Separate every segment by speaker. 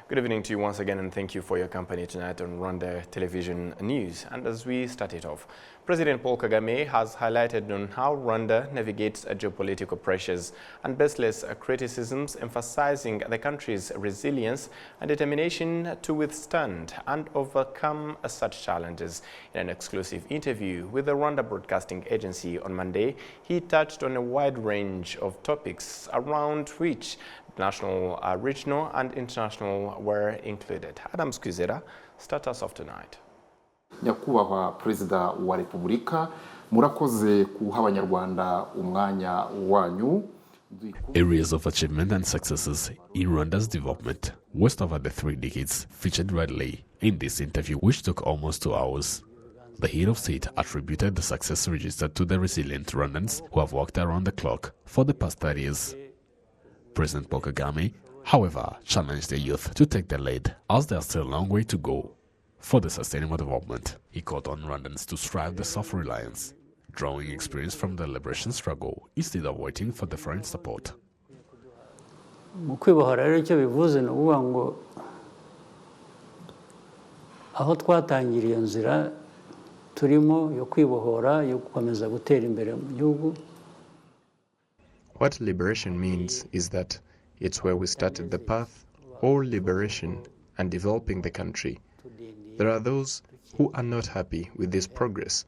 Speaker 1: Good evening to you once again, and thank you for your company tonight on Rwanda Television News. And as we start it off, President Paul Kagame has highlighted on how Rwanda navigates geopolitical pressures and baseless criticisms, emphasizing the country's resilience and determination to withstand and overcome such challenges. In an exclusive interview with the Rwanda Broadcasting Agency on Monday, he touched on a wide range of topics around which national, regional and international were included. Adam Skuzera, start us off tonight.
Speaker 2: Nyakubahwa Perezida wa Repubulika, murakoze kuha abanyarwanda umwanya wanyu.
Speaker 3: Areas of achievement and successes in Rwanda's development west over the 3 decades featured readily in this interview, which took almost 2 hours. The head of state attributed the success registered to the resilient Rwandans who have worked around the clock for the past 30 years. President Paul Kagame, however, challenged the youth to take the lead as there is still a long way to go for the sustainable development. He called on Rwandans to strive the self-reliance, drawing experience from the liberation struggle instead of waiting for the foreign support.
Speaker 4: Mu kwibohora rero icyo bivuze ni ukuvuga ngo aho twatangiriye iyo nzira turimo yo kwibohora yo gukomeza gutera imbere mu gihugu.
Speaker 5: What liberation means is that it's where we started the path, or liberation, and developing the country. There are those who are not happy with this progress,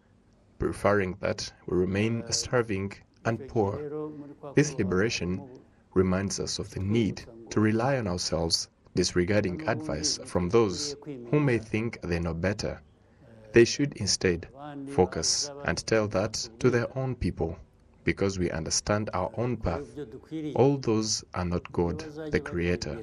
Speaker 5: preferring that we remain starving and poor. This liberation reminds us of the need to rely on ourselves, disregarding advice from those who may think they know better. They should instead focus and tell that to their own people, because we understand our own path. All those are not God, the Creator.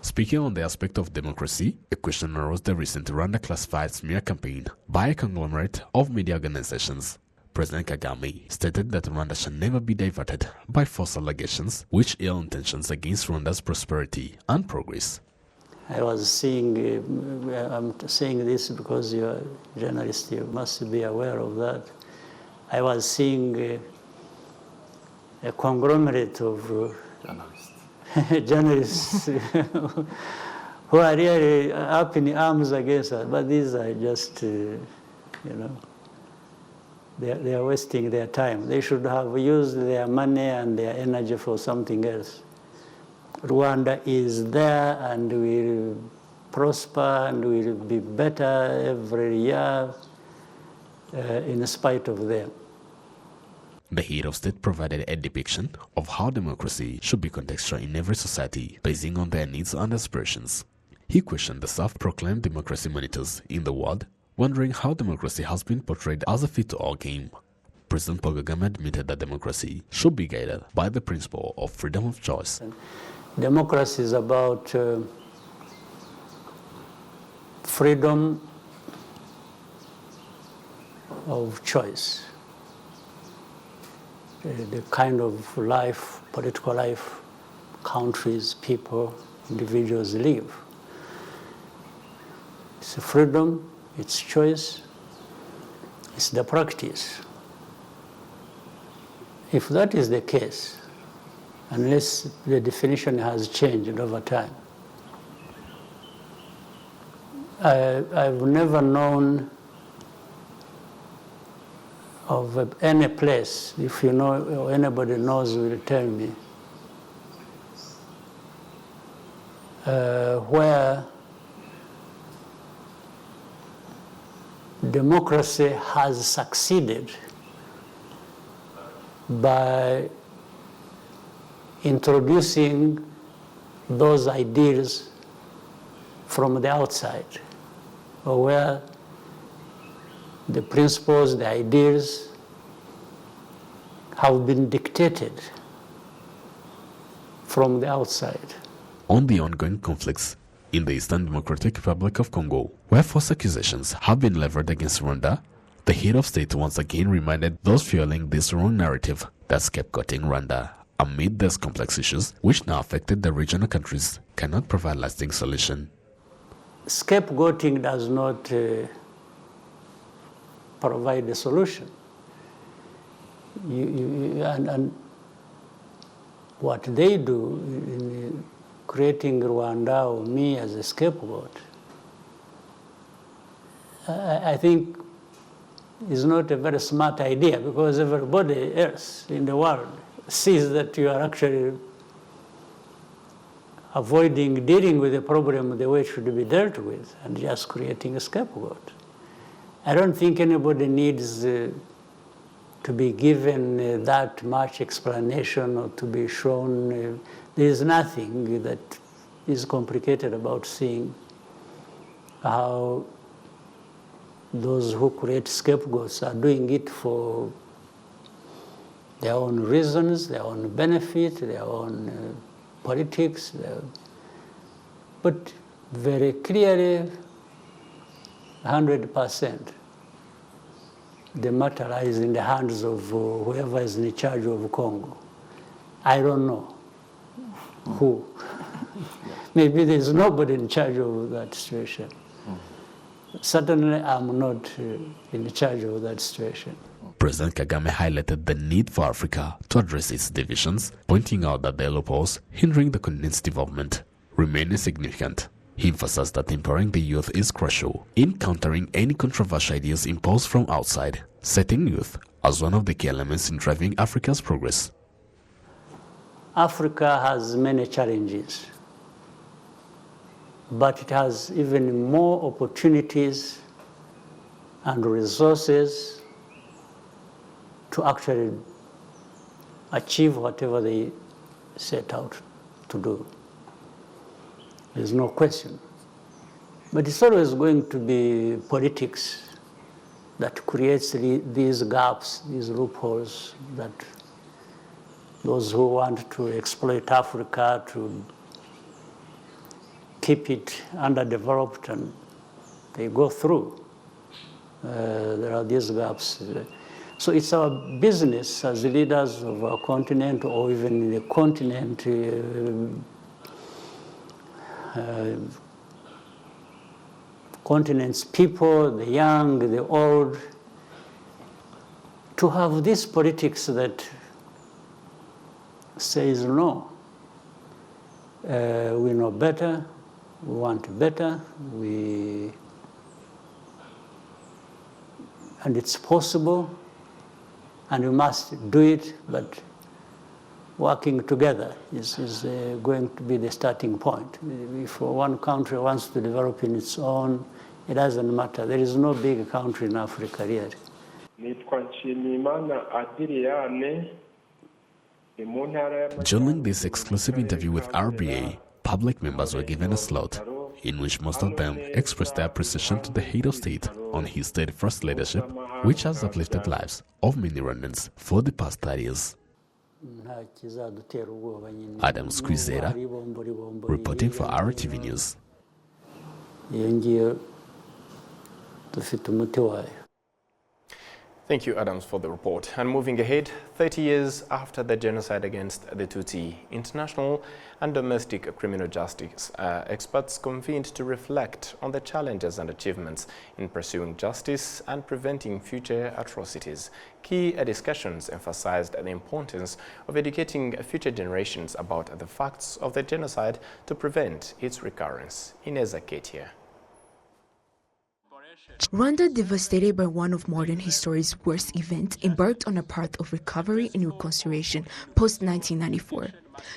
Speaker 3: Speaking on the aspect of democracy, a question arose the recent Rwanda classified smear campaign by a conglomerate of media organizations. President Kagame stated that Rwanda shall never be diverted by false allegations which ill intentions against Rwanda's prosperity and progress.
Speaker 4: I was seeing, I'm saying this because you're a journalist, you must be aware of that. I was seeing a conglomerate of journalists who are really up in arms against us, but these are just, you know, they are wasting their time. They should have used their money and their energy for something else. Rwanda is there and will prosper and will be better every year in spite of them.
Speaker 3: The head of state provided a depiction of how democracy should be contextual in every society, basing on their needs and aspirations. He questioned the self-proclaimed democracy monitors in the world, wondering how democracy has been portrayed as a fit-to-all game. President Paul Kagame admitted that democracy should be guided by the principle of freedom of choice.
Speaker 4: Democracy is about freedom of choice, the kind of life, political life, countries, people, individuals live. It's a freedom, it's choice, it's the practice. If that is the case, unless the definition has changed over time, I've never known of any place, if you know or anybody knows will tell me, where democracy has succeeded by introducing those ideas from the outside, or where the principles, the ideas have been dictated from the outside.
Speaker 3: On the ongoing conflicts in the Eastern Democratic Republic of Congo, where false accusations have been leveled against Rwanda, the head of state once again reminded those fueling this wrong narrative that scapegoating Rwanda amid these complex issues which now affected the regional countries cannot provide lasting solution.
Speaker 4: scapegoating does not provide a solution. And what they do in creating Rwanda or me as a scapegoat, I think is not a very smart idea, because everybody else in the world sees that you are actually avoiding dealing with the problem the way it should be dealt with and just creating a scapegoat. I don't think anybody needs to be given that much explanation or to be shown. There is nothing that is complicated about seeing how those who create scapegoats are doing it for their own reasons, their own benefit, their own politics. But very clearly, 100%, the matter lies in the hands of whoever is in charge of Congo. I don't know who. Maybe there's nobody in charge of that situation. Certainly, I'm not in charge of that situation.
Speaker 3: President Kagame highlighted the need for Africa to address its divisions, pointing out that the loopholes hindering the continent's development remain insignificant. He emphasized that empowering the youth is crucial in countering any controversial ideas imposed from outside, citing youth as one of the key elements in driving Africa's progress.
Speaker 4: Africa has many challenges, but it has even more opportunities and resources to actually achieve whatever they set out to do. There's no question. But it's always going to be politics that creates these gaps, these loopholes, that those who want to exploit Africa, to keep it underdeveloped, and they go through. There are these gaps. So it's our business as leaders of our continent, or even in the continent, continent's people, the young, the old, to have this politics that says no. We know better, we want better, and it's possible, and we must do it, but working together is going to be the starting point. If one country wants to develop in its own, it doesn't matter. There is no big country in Africa really.
Speaker 3: During this exclusive interview with RBA, public members were given a slot, in which most of them expressed their appreciation to the head of state on his steadfast leadership, which has uplifted lives of many Rwandans for the past 30 years. Adam Squizera, reporting for RTV News.
Speaker 1: Thank you, Adams, for the report. And moving ahead, 30 years after the genocide against the Tutsi, international and domestic criminal justice experts convened to reflect on the challenges and achievements in pursuing justice and preventing future atrocities. Key discussions emphasized the importance of educating future generations about the facts of the genocide to prevent its recurrence. Inez Aketia.
Speaker 6: Rwanda, devastated by one of modern history's worst events, embarked on a path of recovery and reconciliation post-1994.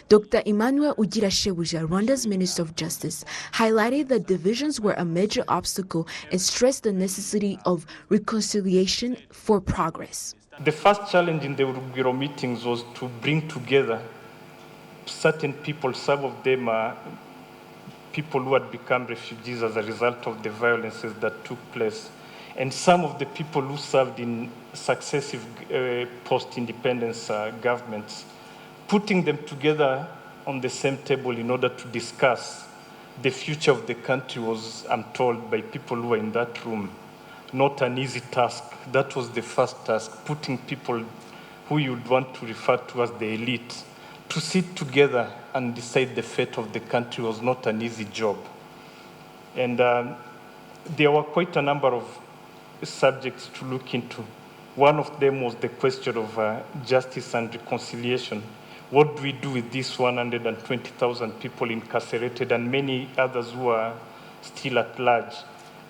Speaker 6: Dr. Emmanuel Ugirashebuja, Rwanda's Minister of Justice, highlighted that divisions were a major obstacle and stressed the necessity of reconciliation for progress.
Speaker 7: The first challenge in the Urugwiro meetings was to bring together certain people. Some of them are people who had become refugees as a result of the violences that took place, and some of the people who served in successive post-independence governments, putting them together on the same table in order to discuss the future of the country was, I'm told, by people who were in that room, not an easy task. That was the first task, putting people who you'd want to refer to as the elite to sit together and decide the fate of the country was not an easy job. And there were quite a number of subjects to look into. One of them was the question of justice and reconciliation. What do we do with these 120,000 people incarcerated and many others who are still at large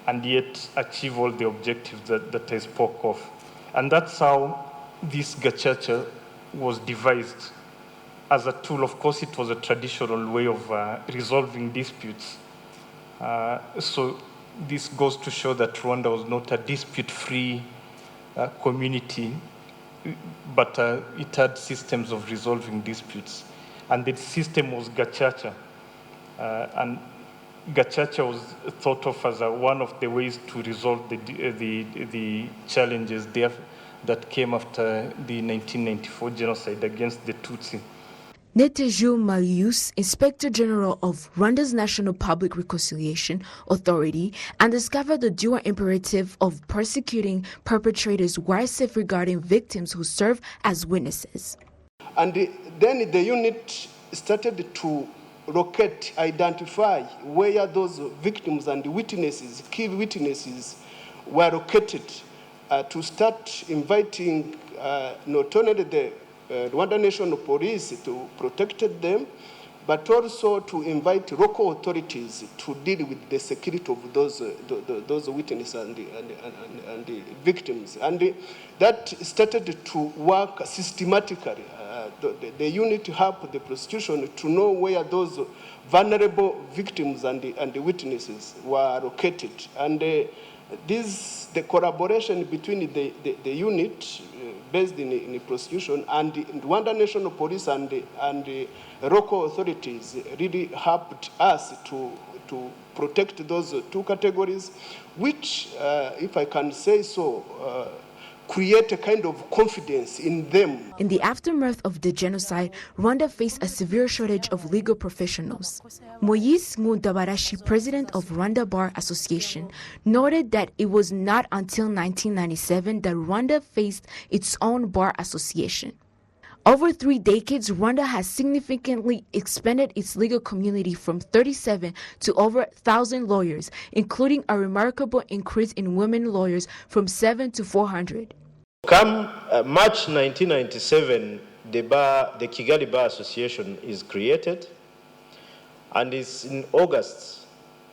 Speaker 7: and yet achieve all the objectives that I spoke of? And that's how this gacaca was devised as a tool. Of course, it was a traditional way of resolving disputes. So this goes to show that Rwanda was not a dispute-free community, but it had systems of resolving disputes. And the system was gacaca. And gacaca was thought of as one of the ways to resolve the challenges there that came after the 1994 genocide against the Tutsi.
Speaker 6: Neteju Marius, Inspector General of Rwanda's National Public Reconciliation Authority, and discovered the dual imperative of persecuting perpetrators while safeguarding victims who serve as witnesses.
Speaker 8: And then the unit started to locate, identify where those victims and witnesses, key witnesses, were located, to start inviting not only the Rwanda National Police to protect them, but also to invite local authorities to deal with the security of those witnesses and the victims. And that started to work systematically. The unit helped the prosecution to know where those vulnerable victims and the witnesses were located. And the collaboration between the unit based in prosecution and the Rwanda National Police and the local authorities really helped us to protect those two categories, which, if I can say so, create a kind of confidence in them.
Speaker 6: In the aftermath of the genocide, Rwanda faced a severe shortage of legal professionals. Moise Ngundabarashi, president of Rwanda Bar Association, noted that it was not until 1997 that Rwanda faced its own bar association. Over 3 decades, Rwanda has significantly expanded its legal community from 37 to over 1,000 lawyers, including a remarkable increase in women lawyers from 7 to 400.
Speaker 9: Come March 1997, the Kigali Bar Association is created, and it's in August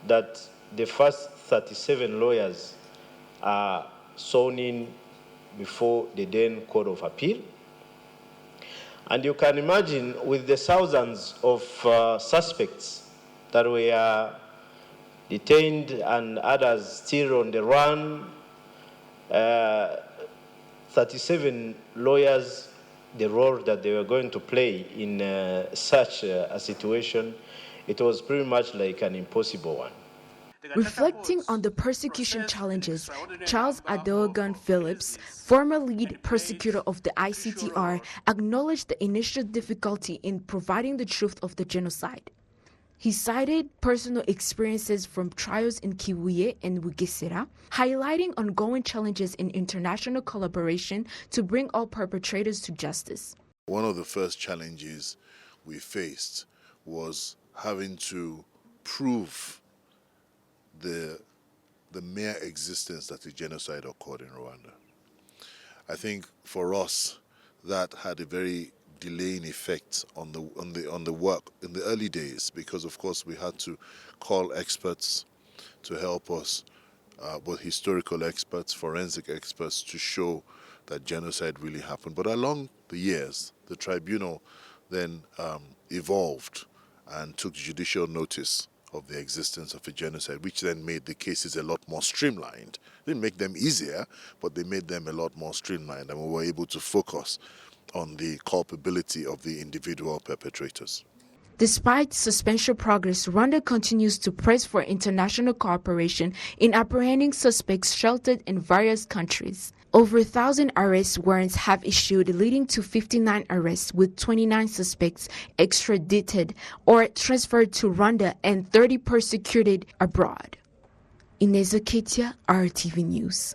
Speaker 9: that the first 37 lawyers are sworn in before the then Court of Appeal. And you can imagine, with the thousands of suspects that were detained and others still on the run, 37 lawyers, the role that they were going to play in such a situation, it was pretty much like an impossible one.
Speaker 6: Reflecting on the persecution challenges, Charles Adeogun Phillips, former lead persecutor of the ICTR, acknowledged the initial difficulty in providing the truth of the genocide. He cited personal experiences from trials in Kibuye and Bugesera, highlighting ongoing challenges in international collaboration to bring all perpetrators to justice.
Speaker 10: One of the first challenges we faced was having to prove the mere existence that the genocide occurred in Rwanda. I think for us that had a very delaying effect on the work in the early days, because of course we had to call experts to help us, both historical experts, forensic experts, to show that genocide really happened. But along the years, the tribunal then evolved and took judicial notice of the existence of a genocide, which then made the cases a lot more streamlined. Didn't make them easier, but they made them a lot more streamlined, and we were able to focus on the culpability of the individual perpetrators.
Speaker 6: Despite substantial progress, Rwanda continues to press for international cooperation in apprehending suspects sheltered in various countries. Over 1,000 arrest warrants have issued, leading to 59 arrests, with 29 suspects extradited or transferred to Rwanda and 30 persecuted abroad. Inez Ketia, RTV News.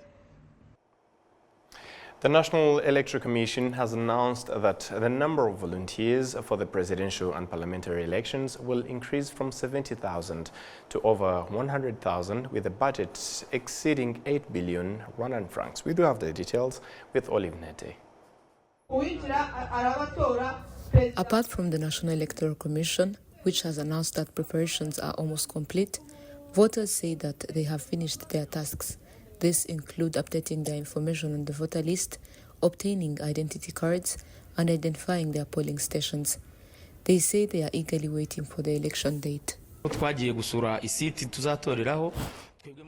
Speaker 1: The National Electoral Commission has announced that the number of volunteers for the presidential and parliamentary elections will increase from 70,000 to over 100,000, with a budget exceeding 8 billion Rwandan francs. We do have the details with Olive Nete.
Speaker 11: Apart from the National Electoral Commission, which has announced that preparations are almost complete, voters say that they have finished their tasks. This includes updating their information on the voter list, obtaining identity cards, and identifying their polling stations. They say they are eagerly waiting for the election date.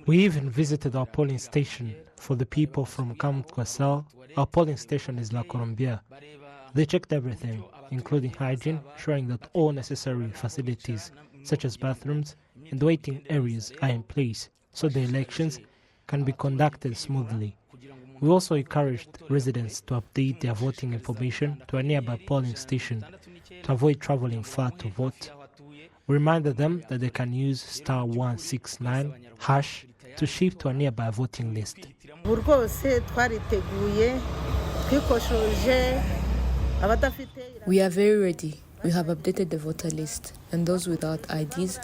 Speaker 12: We even visited our polling station. For the people from Kamutkwasal, our polling station is La Colombia. They checked everything, including hygiene, ensuring that all necessary facilities, such as bathrooms and waiting areas, are in place, so the elections can be conducted smoothly. We also encouraged residents to update their voting information to a nearby polling station to avoid traveling far to vote. We reminded them that they can use *169# to shift to a nearby voting list.
Speaker 11: We are very ready. We have updated the voter list, and those without IDs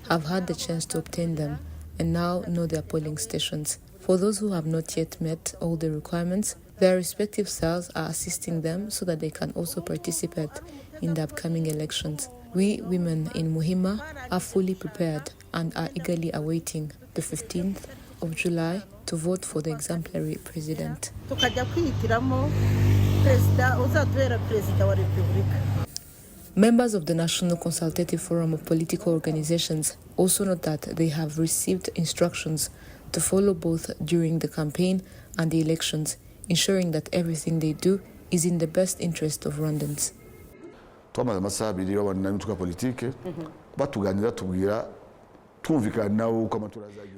Speaker 11: have had the chance to obtain them and now know their polling stations. For those who have not yet met all the requirements, their respective cells are assisting them so that they can also participate in the upcoming elections. We women in Muhima are fully prepared and are eagerly awaiting the 15th of July to vote for the exemplary president. Members of the National Consultative Forum of Political Organizations also note that they have received instructions to follow both during the campaign and the elections, ensuring that everything they do is in the best interest of Rwandans.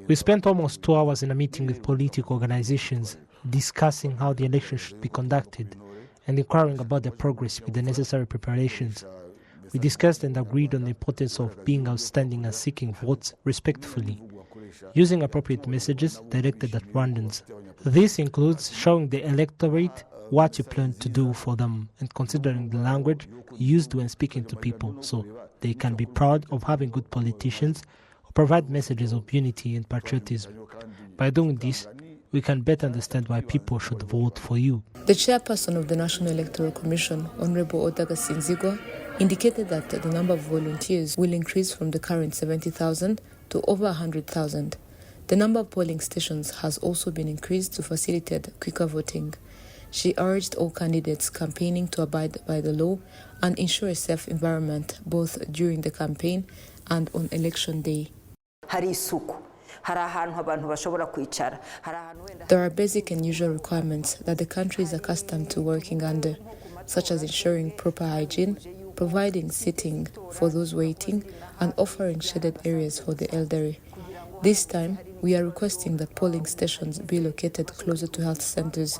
Speaker 12: We spent almost 2 hours in a meeting with political organizations, discussing how the election should be conducted and inquiring about the progress with the necessary preparations. We discussed and agreed on the importance of being outstanding and seeking votes respectfully, using appropriate messages directed at Rwandans. This includes showing the electorate what you plan to do for them and considering the language used when speaking to people so they can be proud of having good politicians who provide messages of unity and patriotism. By doing this, we can better understand why people should vote for you.
Speaker 11: The chairperson of the National Electoral Commission, Honorable Odaga Sinzigwa, indicated that the number of volunteers will increase from the current 70,000 to over 100,000. The number of polling stations has also been increased to facilitate quicker voting. She urged all candidates campaigning to abide by the law and ensure a safe environment both during the campaign and on election day. There are basic and usual requirements that the country is accustomed to working under, such as ensuring proper hygiene, providing seating for those waiting, and offering shaded areas for the elderly. This time, we are requesting that polling stations be located closer to health centers.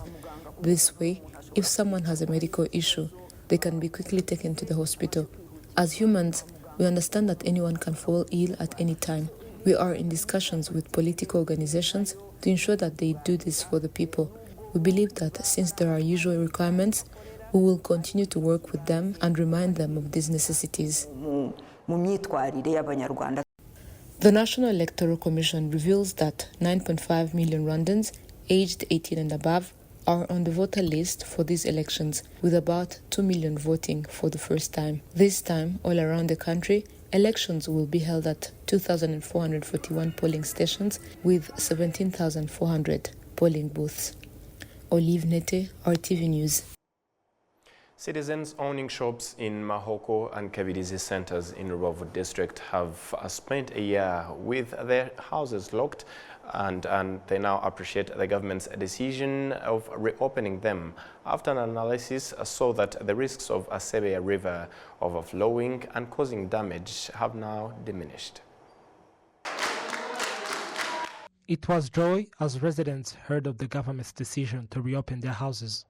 Speaker 11: This way, if someone has a medical issue, they can be quickly taken to the hospital. As humans, we understand that anyone can fall ill at any time. We are in discussions with political organizations to ensure that they do this for the people. We believe that since there are usual requirements, we will continue to work with them and remind them of these necessities. The National Electoral Commission reveals that 9.5 million Rwandans aged 18 and above are on the voter list for these elections, with about 2 million voting for the first time. This time, all around the country, elections will be held at 2,441 polling stations with 17,400 polling booths. Olive Nete, RTV News.
Speaker 1: Citizens owning shops in Mahoko and Kabidizi centers in Rubavu district have spent a year with their houses locked, and they now appreciate the government's decision of reopening them after an analysis saw that the risks of Asebea River overflowing and causing damage have now diminished.
Speaker 12: It was joy as residents heard of the government's decision to reopen their houses.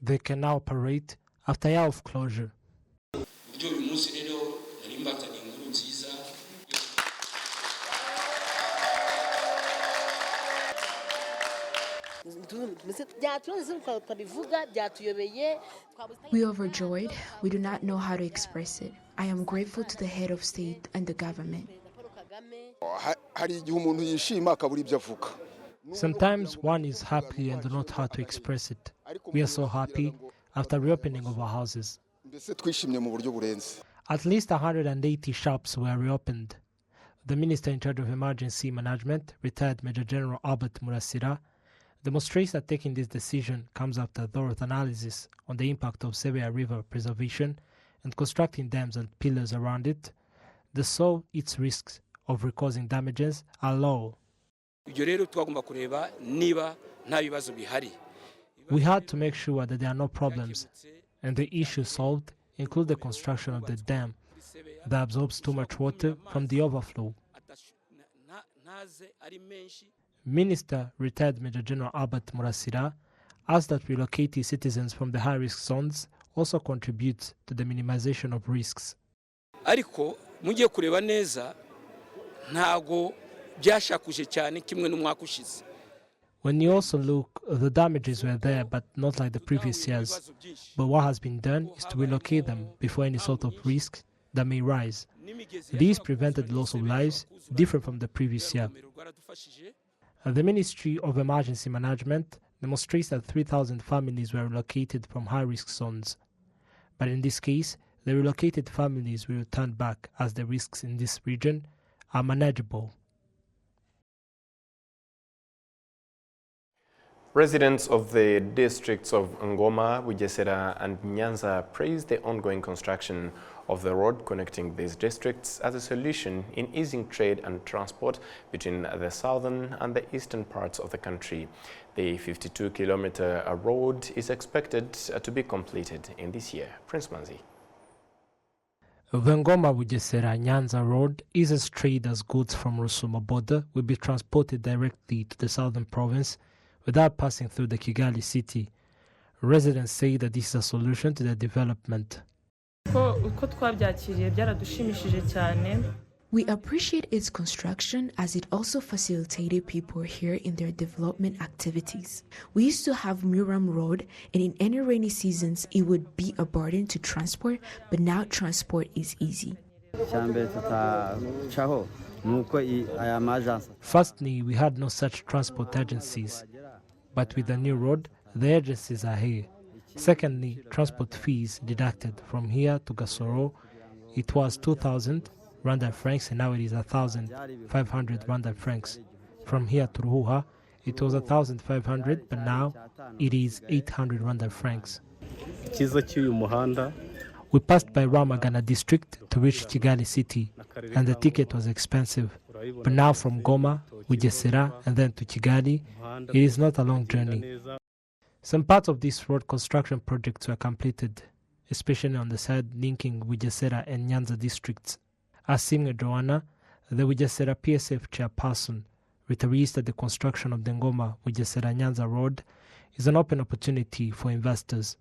Speaker 12: They can now operate after a year of closure.
Speaker 6: We are overjoyed. We do not know how to express it. I am grateful to the head of state and the government.
Speaker 12: Sometimes one is happy and do not know how to express it. We are so happy after reopening of our houses. At least 180 shops were reopened. The Minister in charge of Emergency Management, retired Major General Albert Murasira, demonstrates that taking this decision comes after thorough analysis on the impact of Sebeya River preservation and constructing dams and pillars around it, so its risks of causing damages are low. We had to make sure that there are no problems, and the issues solved include the construction of the dam that absorbs too much water from the overflow. Minister retired Major General Albert Murasira asked that relocated citizens from the high-risk zones also contribute to the minimization of risks.
Speaker 13: ariko mugiye kureba neza ntago byashakuje cyane kimwe n'umwaka ushize.
Speaker 12: When you also look, the damages were there, but not like the previous years. But what has been done is to relocate them before any sort of risk that may rise. These prevented loss of lives, different from the previous year. The Ministry of Emergency Management demonstrates that 3,000 families were relocated from high-risk zones. But in this case, the relocated families will return back as the risks in this region are manageable.
Speaker 1: Residents of the districts of Ngoma, Bugesera and Nyanza praised the ongoing construction of the road connecting these districts as a solution in easing trade and transport between the southern and the eastern parts of the country. The 52-kilometer road is expected to be completed in this year. Prince Manzi.
Speaker 12: The Ngoma-Bugesera-Nyanza road is as straight as goods from Rusuma border will be transported directly to the southern province without passing through the Kigali city. Residents say that this is a solution to their development.
Speaker 6: We appreciate its construction as it also facilitated people here in their development activities. We used to have Muram Road, and in any rainy seasons it would be a burden to transport, but now transport is easy.
Speaker 12: Firstly, we had no such transport agencies, but with the new road, the agencies are here. Secondly, transport fees deducted from here to Gasoro. It was 2,000 Rwanda francs and now it is 1,500 Rwanda francs. From here to Ruhuha, it was 1,500, but now it is 800 Rwanda francs. We passed by Ramagana district to reach Kigali city, and the ticket was expensive. But now from Goma, Bugesera, and then to Kigali, it is not a long journey. Some parts of this road construction projects were completed, especially on the side linking Bugesera and Nyanza districts. Asimwe Joanna, the Bugesera PSF chairperson, reiterates that the construction of the Ngoma Bugesera Nyanza road is an open opportunity for investors.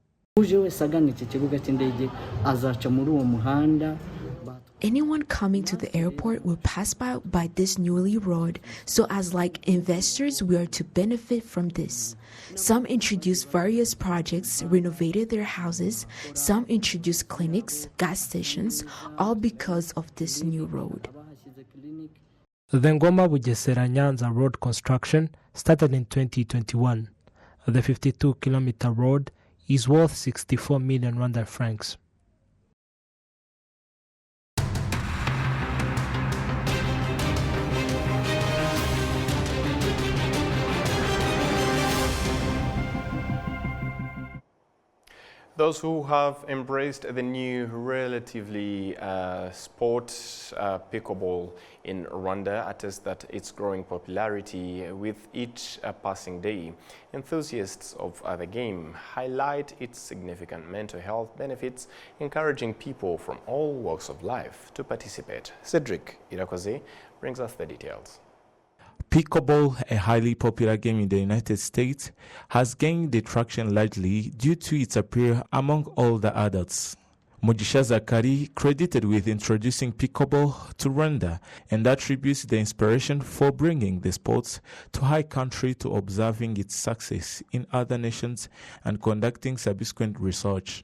Speaker 6: Anyone coming to the airport will pass by this newly road, so as like investors we are to benefit from this. Some introduced various projects, renovated their houses, some introduced clinics, gas stations, all because of this new road.
Speaker 12: The Ngoma Bugesera Nyanza road construction started in 2021. The 52-kilometer road is worth 64 million Rwanda francs.
Speaker 1: Those who have embraced the new relatively sport pickleball in Rwanda attest that its growing popularity with each passing day. Enthusiasts of the game highlight its significant mental health benefits, encouraging people from all walks of life to participate. Cedric Irakoze brings us the details.
Speaker 14: Pickleball, a highly popular game in the United States, has gained the traction largely due to its appeal among older adults. Mugisha Zakari credited with introducing pickleball to Rwanda and attributes the inspiration for bringing the sports to high country to observing its success in other nations and conducting subsequent research.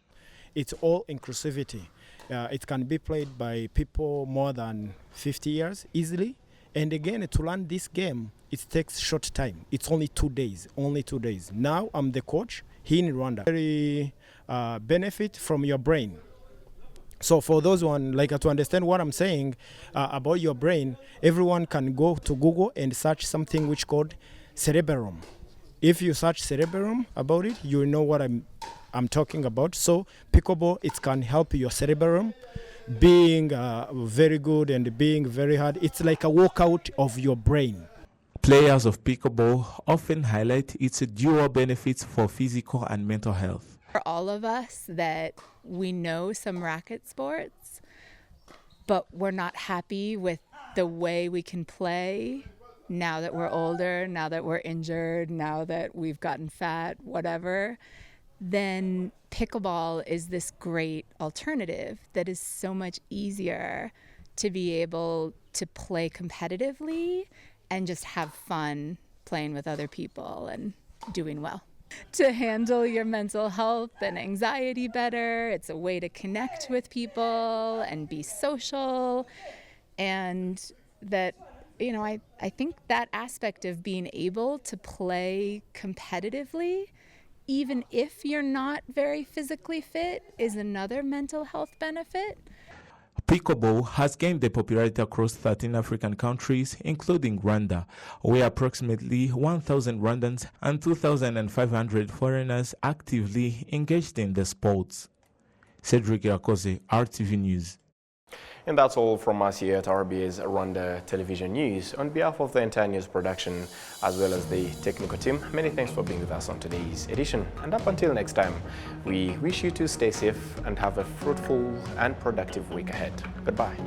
Speaker 15: It's all inclusivity. It can be played by people more than 50 years easily. And again, to learn this game, it takes short time. It's only 2 days, only 2 days. Now I'm the coach here in Rwanda. Very benefit from your brain. So for those one, like to understand what I'm saying about your brain, everyone can go to Google and search something which called cerebellum. If you search cerebellum about it, you will know what I'm talking about. So pickleball, it can help your cerebellum being very good and being very hard. It's like a workout of your brain.
Speaker 14: Players of pickleball often highlight its dual benefits for physical and mental health.
Speaker 16: For all of us that we know some racket sports, but we're not happy with the way we can play now that we're older, now that we're injured, now that we've gotten fat, whatever, then pickleball is this great alternative that is so much easier to be able to play competitively and just have fun playing with other people and doing well. To handle your mental health and anxiety better, it's a way to connect with people and be social. And that, you know, I think that aspect of being able to play competitively, even if you're not very physically fit, is another mental health benefit.
Speaker 14: Pickleball has gained the popularity across 13 African countries, including Rwanda, where approximately 1,000 Rwandans and 2,500 foreigners actively engaged in the sports. Cedric Irakoze, RTV News.
Speaker 1: And that's all from us here at RBA's Rwanda Television News. On behalf of the entire news production, as well as the technical team, many thanks for being with us on today's edition. And up until next time, we wish you to stay safe and have a fruitful and productive week ahead. Goodbye.